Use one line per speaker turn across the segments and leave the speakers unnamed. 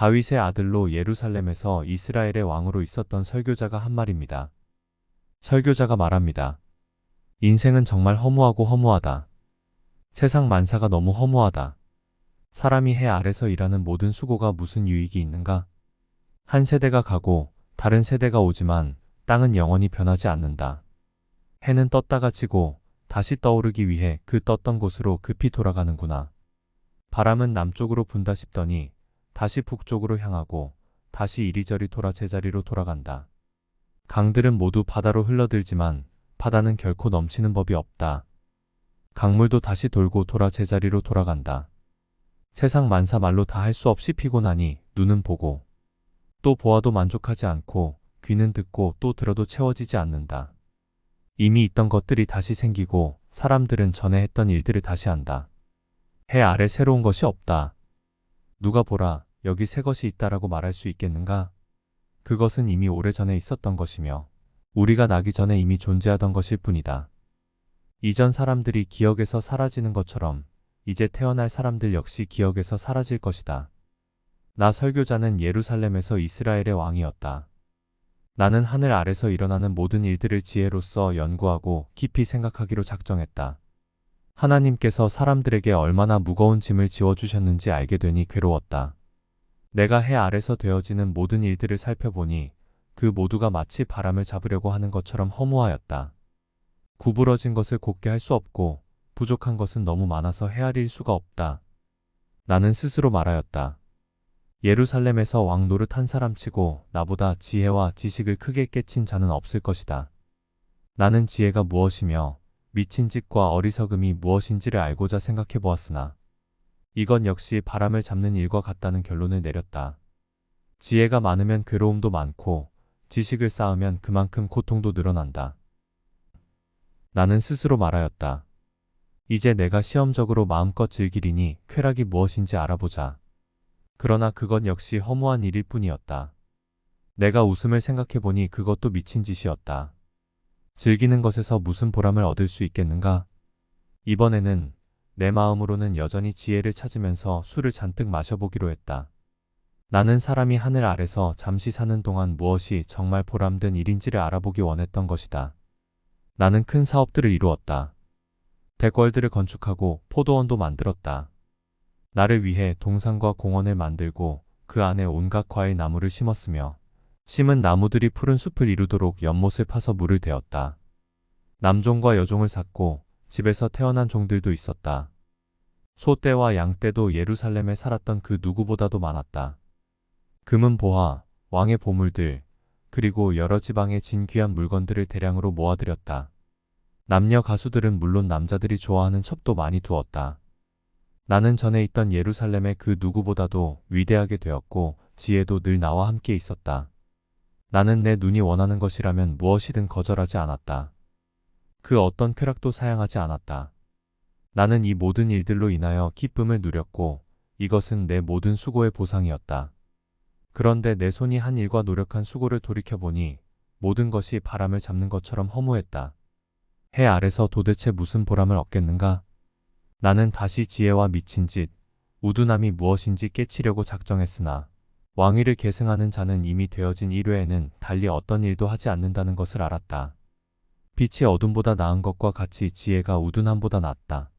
다윗의 아들로 예루살렘에서 이스라엘의 왕으로 있었던 설교자가 한 말입니다. 설교자가 말합니다. 인생은 정말 허무하고 허무하다. 세상 만사가 너무 허무하다. 사람이 해 아래서 일하는 모든 수고가 무슨 유익이 있는가? 한 세대가 가고 다른 세대가 오지만 땅은 영원히 변하지 않는다. 해는 떴다가 지고 다시 떠오르기 위해 그 떴던 곳으로 급히 돌아가는구나. 바람은 남쪽으로 분다 싶더니 다시 북쪽으로 향하고 다시 이리저리 돌아 제자리로 돌아간다. 강들은 모두 바다로 흘러들지만 바다는 결코 넘치는 법이 없다. 강물도 다시 돌고 돌아 제자리로 돌아간다. 세상 만사 말로 다 할 수 없이 피곤하니 눈은 보고 또 보아도 만족하지 않고 귀는 듣고 또 들어도 채워지지 않는다. 이미 있던 것들이 다시 생기고 사람들은 전에 했던 일들을 다시 한다. 해 아래 새로운 것이 없다. 누가 보라 여기 새 것이 있다라고 말할 수 있겠는가? 그것은 이미 오래전에 있었던 것이며 우리가 나기 전에 이미 존재하던 것일 뿐이다. 이전 사람들이 기억에서 사라지는 것처럼 이제 태어날 사람들 역시 기억에서 사라질 것이다. 나 설교자는 예루살렘에서 이스라엘의 왕이었다. 나는 하늘 아래서 일어나는 모든 일들을 지혜로써 연구하고 깊이 생각하기로 작정했다. 하나님께서 사람들에게 얼마나 무거운 짐을 지워주셨는지 알게 되니 괴로웠다. 내가 해 아래서 되어지는 모든 일들을 살펴보니 그 모두가 마치 바람을 잡으려고 하는 것처럼 허무하였다. 구부러진 것을 곧게 할 수 없고 부족한 것은 너무 많아서 헤아릴 수가 없다. 나는 스스로 말하였다. 예루살렘에서 왕 노릇한 사람치고 나보다 지혜와 지식을 크게 깨친 자는 없을 것이다. 나는 지혜가 무엇이며 미친 짓과 어리석음이 무엇인지를 알고자 생각해 보았으나 이건 역시 바람을 잡는 일과 같다는 결론을 내렸다. 지혜가 많으면 괴로움도 많고 지식을 쌓으면 그만큼 고통도 늘어난다. 나는 스스로 말하였다. 이제 내가 시험적으로 마음껏 즐기리니 쾌락이 무엇인지 알아보자. 그러나 그건 역시 허무한 일일 뿐이었다. 내가 웃음을 생각해보니 그것도 미친 짓이었다. 즐기는 것에서 무슨 보람을 얻을 수 있겠는가? 이번에는 내 마음으로는 여전히 지혜를 찾으면서 술을 잔뜩 마셔보기로 했다. 나는 사람이 하늘 아래서 잠시 사는 동안 무엇이 정말 보람된 일인지를 알아보기 원했던 것이다. 나는 큰 사업들을 이루었다. 대궐들을 건축하고 포도원도 만들었다. 나를 위해 동산과 공원을 만들고 그 안에 온갖 과일 나무를 심었으며 심은 나무들이 푸른 숲을 이루도록 연못을 파서 물을 대었다. 남종과 여종을 샀고 집에서 태어난 종들도 있었다. 소떼와 양떼도 예루살렘에 살았던 그 누구보다도 많았다. 금은 보화, 왕의 보물들, 그리고 여러 지방의 진귀한 물건들을 대량으로 모아들였다. 남녀 가수들은 물론 남자들이 좋아하는 첩도 많이 두었다. 나는 전에 있던 예루살렘의 그 누구보다도 위대하게 되었고 지혜도 늘 나와 함께 있었다. 나는 내 눈이 원하는 것이라면 무엇이든 거절하지 않았다. 그 어떤 쾌락도 사양하지 않았다. 나는 이 모든 일들로 인하여 기쁨을 누렸고 이것은 내 모든 수고의 보상이었다. 그런데 내 손이 한 일과 노력한 수고를 돌이켜보니 모든 것이 바람을 잡는 것처럼 허무했다. 해 아래서 도대체 무슨 보람을 얻겠는가? 나는 다시 지혜와 미친 짓, 우둔함이 무엇인지 깨치려고 작정했으나 왕위를 계승하는 자는 이미 되어진 일 외에는 달리 어떤 일도 하지 않는다는 것을 알았다. 빛이 어둠보다 나은 것과 같이 지혜가 우둔함보다 낫다.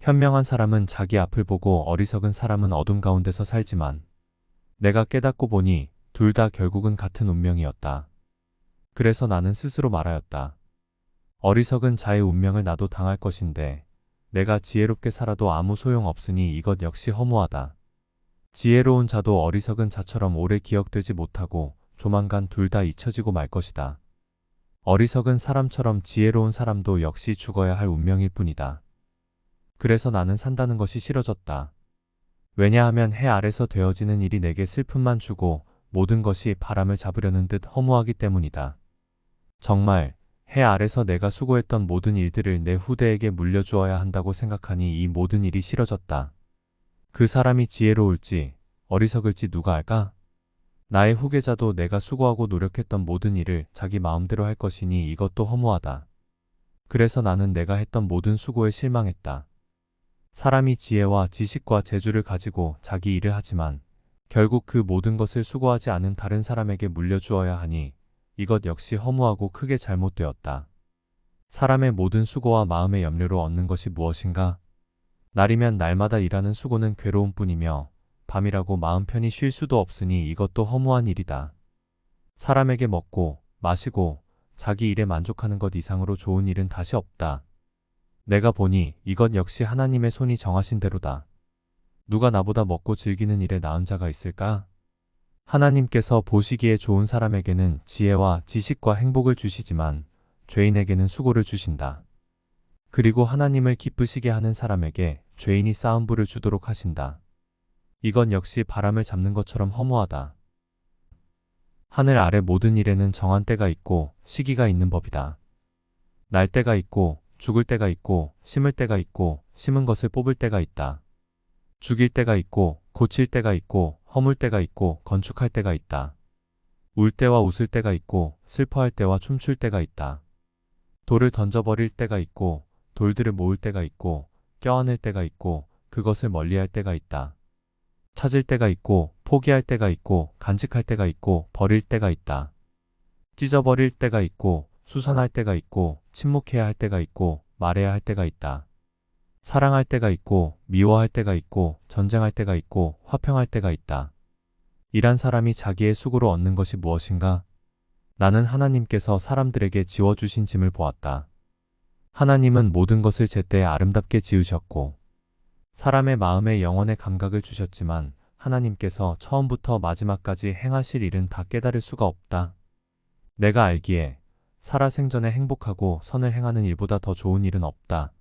현명한 사람은 자기 앞을 보고 어리석은 사람은 어둠 가운데서 살지만 내가 깨닫고 보니 둘 다 결국은 같은 운명이었다. 그래서 나는 스스로 말하였다. 어리석은 자의 운명을 나도 당할 것인데 내가 지혜롭게 살아도 아무 소용 없으니 이것 역시 허무하다. 지혜로운 자도 어리석은 자처럼 오래 기억되지 못하고 조만간 둘 다 잊혀지고 말 것이다. 어리석은 사람처럼 지혜로운 사람도 역시 죽어야 할 운명일 뿐이다. 그래서 나는 산다는 것이 싫어졌다. 왜냐하면 해 아래서 되어지는 일이 내게 슬픔만 주고 모든 것이 바람을 잡으려는 듯 허무하기 때문이다. 정말 해 아래서 내가 수고했던 모든 일들을 내 후대에게 물려주어야 한다고 생각하니 이 모든 일이 싫어졌다. 그 사람이 지혜로울지 어리석을지 누가 알까? 나의 후계자도 내가 수고하고 노력했던 모든 일을 자기 마음대로 할 것이니 이것도 허무하다. 그래서 나는 내가 했던 모든 수고에 실망했다. 사람이 지혜와 지식과 재주를 가지고 자기 일을 하지만 결국 그 모든 것을 수고하지 않은 다른 사람에게 물려주어야 하니 이것 역시 허무하고 크게 잘못되었다. 사람의 모든 수고와 마음의 염려로 얻는 것이 무엇인가? 날이면 날마다 일하는 수고는 괴로움 뿐이며 밤이라고 마음 편히 쉴 수도 없으니 이것도 허무한 일이다. 사람에게 먹고 마시고 자기 일에 만족하는 것 이상으로 좋은 일은 다시 없다. 내가 보니 이것 역시 하나님의 손이 정하신 대로다. 누가 나보다 먹고 즐기는 일에 나은 자가 있을까? 하나님께서 보시기에 좋은 사람에게는 지혜와 지식과 행복을 주시지만 죄인에게는 수고를 주신다. 그리고 하나님을 기쁘시게 하는 사람에게 죄인이 싸움부를 주도록 하신다. 이건 역시 바람을 잡는 것처럼 허무하다. 하늘 아래 모든 일에는 정한 때가 있고 시기가 있는 법이다. 날 때가 있고 죽을 때가 있고 심을 때가 있고 심은 것을 뽑을 때가 있다. 죽일 때가 있고 고칠 때가 있고 허물 때가 있고 건축할 때가 있다. 울 때와 웃을 때가 있고 슬퍼할 때와 춤출 때가 있다. 돌을 던져버릴 때가 있고 돌들을 모을 때가 있고 껴안을 때가 있고 그것을 멀리할 때가 있다. 찾을 때가 있고 포기할 때가 있고 간직할 때가 있고 버릴 때가 있다. 찢어버릴 때가 있고 수선할 때가 있고 침묵해야 할 때가 있고 말해야 할 때가 있다. 사랑할 때가 있고 미워할 때가 있고 전쟁할 때가 있고 화평할 때가 있다. 일한 사람이 자기의 수고로 얻는 것이 무엇인가? 나는 하나님께서 사람들에게 지워주신 짐을 보았다. 하나님은 모든 것을 제때 아름답게 지으셨고 사람의 마음에 영혼의 감각을 주셨지만 하나님께서 처음부터 마지막까지 행하실 일은 다 깨달을 수가 없다. 내가 알기에 살아생전에 행복하고 선을 행하는 일보다 더 좋은 일은 없다.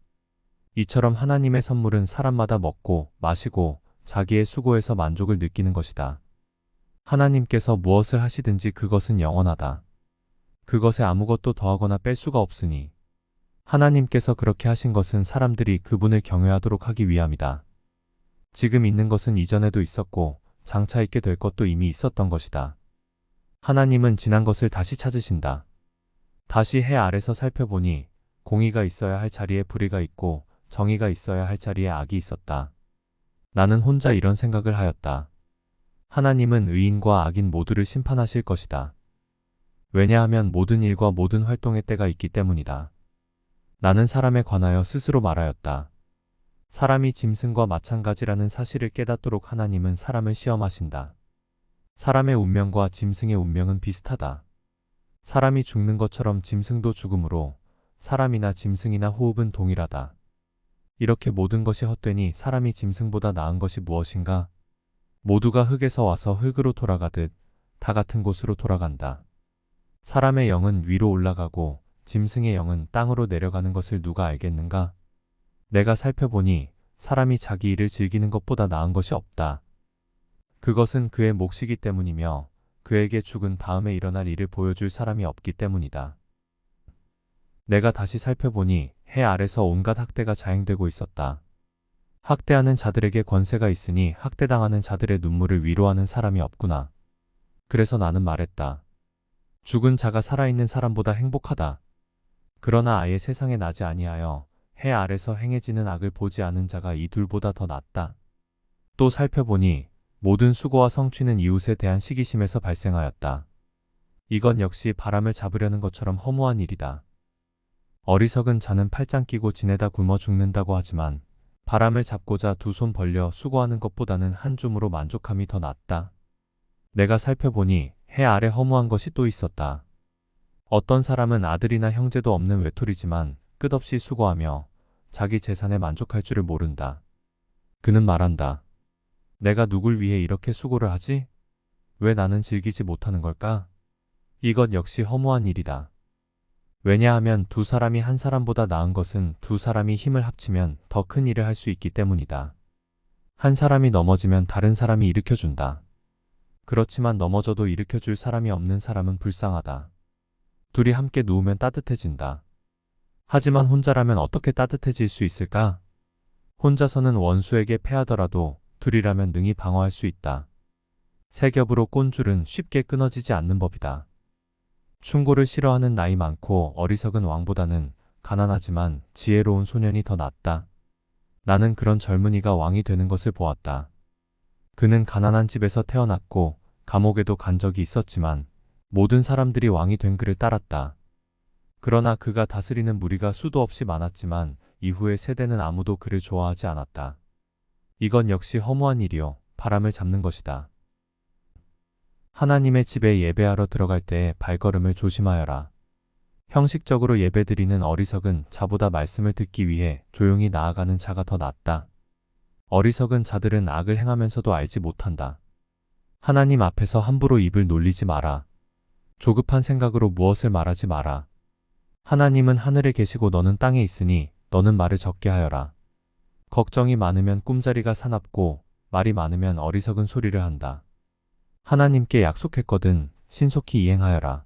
이처럼 하나님의 선물은 사람마다 먹고 마시고 자기의 수고에서 만족을 느끼는 것이다. 하나님께서 무엇을 하시든지 그것은 영원하다. 그것에 아무것도 더하거나 뺄 수가 없으니 하나님께서 그렇게 하신 것은 사람들이 그분을 경외하도록 하기 위함이다. 지금 있는 것은 이전에도 있었고 장차 있게 될 것도 이미 있었던 것이다. 하나님은 지난 것을 다시 찾으신다. 다시 해 아래서 살펴보니 공의가 있어야 할 자리에 불의가 있고 정의가 있어야 할 자리에 악이 있었다. 나는 혼자 이런 생각을 하였다. 하나님은 의인과 악인 모두를 심판하실 것이다. 왜냐하면 모든 일과 모든 활동의 때가 있기 때문이다. 나는 사람에 관하여 스스로 말하였다. 사람이 짐승과 마찬가지라는 사실을 깨닫도록 하나님은 사람을 시험하신다. 사람의 운명과 짐승의 운명은 비슷하다. 사람이 죽는 것처럼 짐승도 죽으므로 사람이나 짐승이나 호흡은 동일하다. 이렇게 모든 것이 헛되니 사람이 짐승보다 나은 것이 무엇인가? 모두가 흙에서 와서 흙으로 돌아가듯 다 같은 곳으로 돌아간다. 사람의 영은 위로 올라가고 짐승의 영은 땅으로 내려가는 것을 누가 알겠는가? 내가 살펴보니 사람이 자기 일을 즐기는 것보다 나은 것이 없다. 그것은 그의 몫이기 때문이며 그에게 죽은 다음에 일어날 일을 보여줄 사람이 없기 때문이다. 내가 다시 살펴보니 해 아래서 온갖 학대가 자행되고 있었다. 학대하는 자들에게 권세가 있으니 학대당하는 자들의 눈물을 위로하는 사람이 없구나. 그래서 나는 말했다. 죽은 자가 살아있는 사람보다 행복하다. 그러나 아예 세상에 나지 아니하여 해 아래서 행해지는 악을 보지 않은 자가 이 둘보다 더 낫다. 또 살펴보니 모든 수고와 성취는 이웃에 대한 시기심에서 발생하였다. 이건 역시 바람을 잡으려는 것처럼 허무한 일이다. 어리석은 자는 팔짱 끼고 지내다 굶어 죽는다고 하지만 바람을 잡고자 두 손 벌려 수고하는 것보다는 한 줌으로 만족함이 더 낫다. 내가 살펴보니 해 아래 허무한 것이 또 있었다. 어떤 사람은 아들이나 형제도 없는 외톨이지만 끝없이 수고하며 자기 재산에 만족할 줄을 모른다. 그는 말한다. 내가 누굴 위해 이렇게 수고를 하지? 왜 나는 즐기지 못하는 걸까? 이것 역시 허무한 일이다. 왜냐하면 두 사람이 한 사람보다 나은 것은 두 사람이 힘을 합치면 더 큰 일을 할 수 있기 때문이다. 한 사람이 넘어지면 다른 사람이 일으켜준다. 그렇지만 넘어져도 일으켜줄 사람이 없는 사람은 불쌍하다. 둘이 함께 누우면 따뜻해진다. 하지만 혼자라면 어떻게 따뜻해질 수 있을까? 혼자서는 원수에게 패하더라도 둘이라면 능히 방어할 수 있다. 세 겹으로 꼰 줄은 쉽게 끊어지지 않는 법이다. 충고를 싫어하는 나이 많고 어리석은 왕보다는 가난하지만 지혜로운 소년이 더 낫다. 나는 그런 젊은이가 왕이 되는 것을 보았다. 그는 가난한 집에서 태어났고 감옥에도 간 적이 있었지만 모든 사람들이 왕이 된 그를 따랐다. 그러나 그가 다스리는 무리가 수도 없이 많았지만 이후의 세대는 아무도 그를 좋아하지 않았다. 이건 역시 허무한 일이요, 바람을 잡는 것이다. 하나님의 집에 예배하러 들어갈 때의 발걸음을 조심하여라. 형식적으로 예배드리는 어리석은 자보다 말씀을 듣기 위해 조용히 나아가는 자가 더 낫다. 어리석은 자들은 악을 행하면서도 알지 못한다. 하나님 앞에서 함부로 입을 놀리지 마라. 조급한 생각으로 무엇을 말하지 마라. 하나님은 하늘에 계시고 너는 땅에 있으니 너는 말을 적게 하여라. 걱정이 많으면 꿈자리가 사납고 말이 많으면 어리석은 소리를 한다. 하나님께 약속했거든 신속히 이행하여라.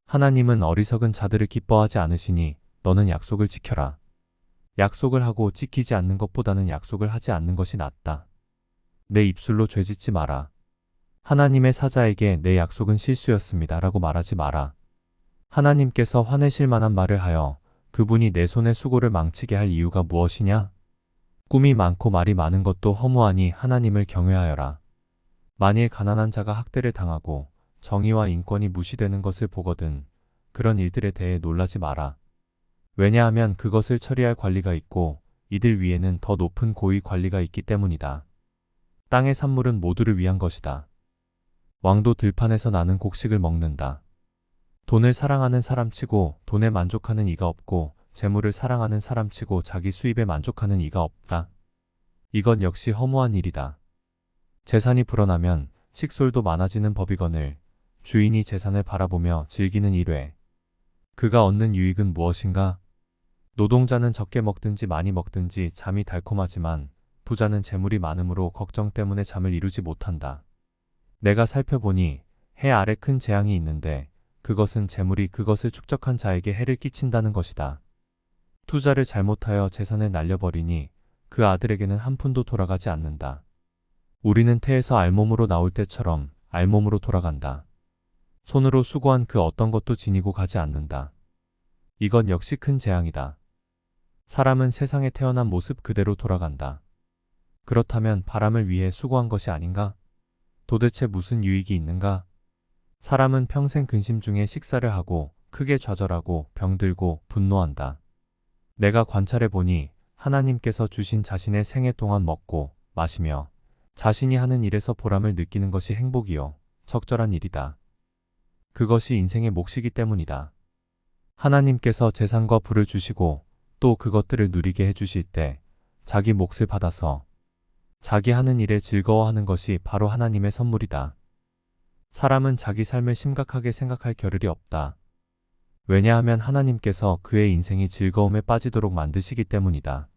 하나님은 어리석은 자들을 기뻐하지 않으시니 너는 약속을 지켜라. 약속을 하고 지키지 않는 것보다는 약속을 하지 않는 것이 낫다. 내 입술로 죄짓지 마라. 하나님의 사자에게 내 약속은 실수였습니다 라고 말하지 마라. 하나님께서 화내실 만한 말을 하여 그분이 내 손의 수고를 망치게 할 이유가 무엇이냐? 꿈이 많고 말이 많은 것도 허무하니 하나님을 경외하여라. 만일 가난한 자가 학대를 당하고 정의와 인권이 무시되는 것을 보거든 그런 일들에 대해 놀라지 마라. 왜냐하면 그것을 처리할 관리가 있고 이들 위에는 더 높은 고위 관리가 있기 때문이다. 땅의 산물은 모두를 위한 것이다. 왕도 들판에서 나는 곡식을 먹는다. 돈을 사랑하는 사람치고 돈에 만족하는 이가 없고 재물을 사랑하는 사람치고 자기 수입에 만족하는 이가 없다. 이건 역시 허무한 일이다. 재산이 불어나면 식솔도 많아지는 법이거늘 주인이 재산을 바라보며 즐기는 일회. 그가 얻는 유익은 무엇인가? 노동자는 적게 먹든지 많이 먹든지 잠이 달콤하지만 부자는 재물이 많으므로 걱정 때문에 잠을 이루지 못한다. 내가 살펴보니 해 아래 큰 재앙이 있는데 그것은 재물이 그것을 축적한 자에게 해를 끼친다는 것이다. 투자를 잘못하여 재산을 날려버리니 그 아들에게는 한 푼도 돌아가지 않는다. 우리는 태에서 알몸으로 나올 때처럼 알몸으로 돌아간다. 손으로 수고한 그 어떤 것도 지니고 가지 않는다. 이건 역시 큰 재앙이다. 사람은 세상에 태어난 모습 그대로 돌아간다. 그렇다면 바람을 위해 수고한 것이 아닌가? 도대체 무슨 유익이 있는가? 사람은 평생 근심 중에 식사를 하고 크게 좌절하고 병들고 분노한다. 내가 관찰해보니 하나님께서 주신 자신의 생애 동안 먹고 마시며 자신이 하는 일에서 보람을 느끼는 것이 행복이요 적절한 일이다. 그것이 인생의 몫이기 때문이다. 하나님께서 재산과 부를 주시고 또 그것들을 누리게 해주실 때 자기 몫을 받아서 자기 하는 일에 즐거워하는 것이 바로 하나님의 선물이다. 사람은 자기 삶을 심각하게 생각할 겨를이 없다. 왜냐하면 하나님께서 그의 인생이 즐거움에 빠지도록 만드시기 때문이다.